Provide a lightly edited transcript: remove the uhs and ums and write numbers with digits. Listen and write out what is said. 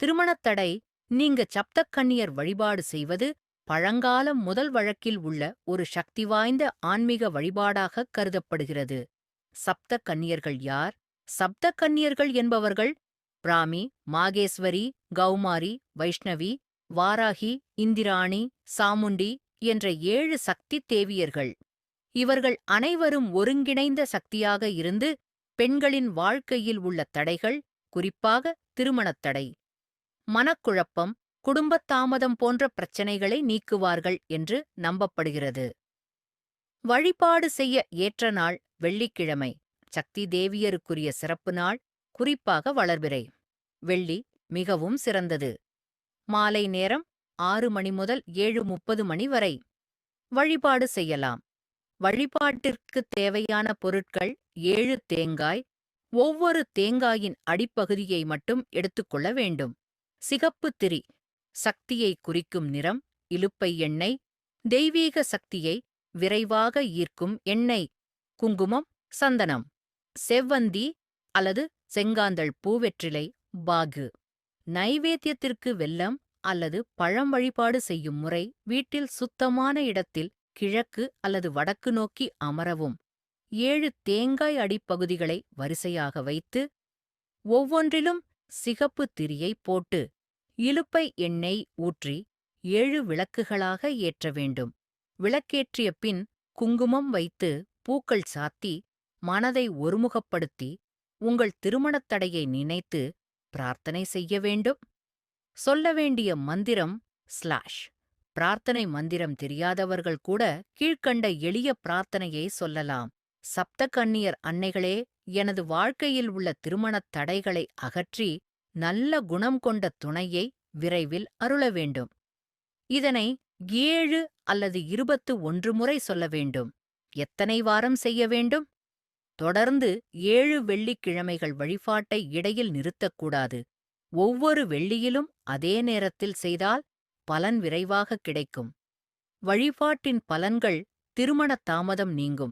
திருமணத் தடை நீங்க சப்தக்கன்னியர் வழிபாடு செய்வது பழங்காலம் முதல் வழக்கில் உள்ள ஒரு சக்தி வாய்ந்த ஆன்மீக வழிபாடாகக் கருதப்படுகிறது. சப்த கன்னியர்கள் யார்? சப்த கன்னியர்கள் என்பவர்கள் பிராமி, மாகேஸ்வரி, கௌமாரி, வைஷ்ணவி, வாராகி, இந்திராணி, சாமுண்டி என்ற 7 சக்தி தேவியர்கள். இவர்கள் அனைவரும் ஒருங்கிணைந்த சக்தியாக இருந்து பெண்களின் வாழ்க்கையில் உள்ள தடைகள், குறிப்பாக திருமணத் தடை, மனக்குழப்பம், குடும்பத் தாமதம் போன்ற பிரச்சனைகளை நீக்குவார்கள் என்று நம்பப்படுகிறது. வழிபாடு செய்ய ஏற்ற நாள் வெள்ளிக்கிழமை. சக்தி தேவியருக்குரிய சிறப்பு நாள், குறிப்பாக வளர்பிறை. வெள்ளி மிகவும் சிறந்தது. மாலை நேரம் 6 மணி முதல் 7:30 மணி வரை. வழிபாடு செய்யலாம். வழிபாட்டிற்குத் தேவையான பொருட்கள் 7 தேங்காய். ஒவ்வொரு தேங்காயின் அடிப்பகுதியை மட்டும் எடுத்துக்கொள்ள வேண்டும். சிகப்பு திரி, சக்தியை குறிக்கும் நிறம், இலுப்பை எண்ணெய், தெய்வீக சக்தியை விரைவாக ஈர்க்கும் எண்ணெய், குங்குமம், சந்தனம், செவ்வந்தி அல்லது செங்காந்தள் பூவெற்றிலை, பாகு. நைவேத்தியத்திற்கு வெல்லம் அல்லது பழம் வழிபாடு செய்யும் முறை வீட்டில் சுத்தமான இடத்தில் கிழக்கு அல்லது வடக்கு நோக்கி அமரவும். 7 தேங்காய் அடிப்பகுதிகளை வரிசையாக வைத்து ஒவ்வொன்றிலும் சிகப்பு திரியை போட்டு இலுப்பை எண்ணெய் ஊற்றி 7 விளக்குகளாக ஏற்ற வேண்டும். விளக்கேற்றிய பின் குங்குமம் வைத்து பூக்கள் சாத்தி மனதை ஒருமுகப்படுத்தி உங்கள் திருமணத் தடையை நினைத்து பிரார்த்தனை செய்ய வேண்டும். சொல்ல வேண்டிய மந்திரம் ஸ்லாஷ். பிரார்த்தனை மந்திரம் தெரியாதவர்கள் கூட கீழ்க்கண்ட எளிய பிரார்த்தனையை சொல்லலாம். சப்த கன்னியர் அன்னைகளே, எனது வாழ்க்கையில் உள்ள திருமணத் தடைகளை அகற்றி நல்ல குணம் கொண்ட துணையை விரைவில் அருள வேண்டும். இதனை 7 அல்லது 21 முறை சொல்ல வேண்டும். எத்தனை வாரம் செய்ய வேண்டும்? தொடர்ந்து 7 வெள்ளிக்கிழமைகள் வழிபாட்டை இடையில் நிறுத்தக்கூடாது. ஒவ்வொரு வெள்ளியிலும் அதே நேரத்தில் செய்தால் பலன் விரைவாக கிடைக்கும். வழிபாட்டின் பலன்கள்: திருமண தாமதம் நீங்கும்,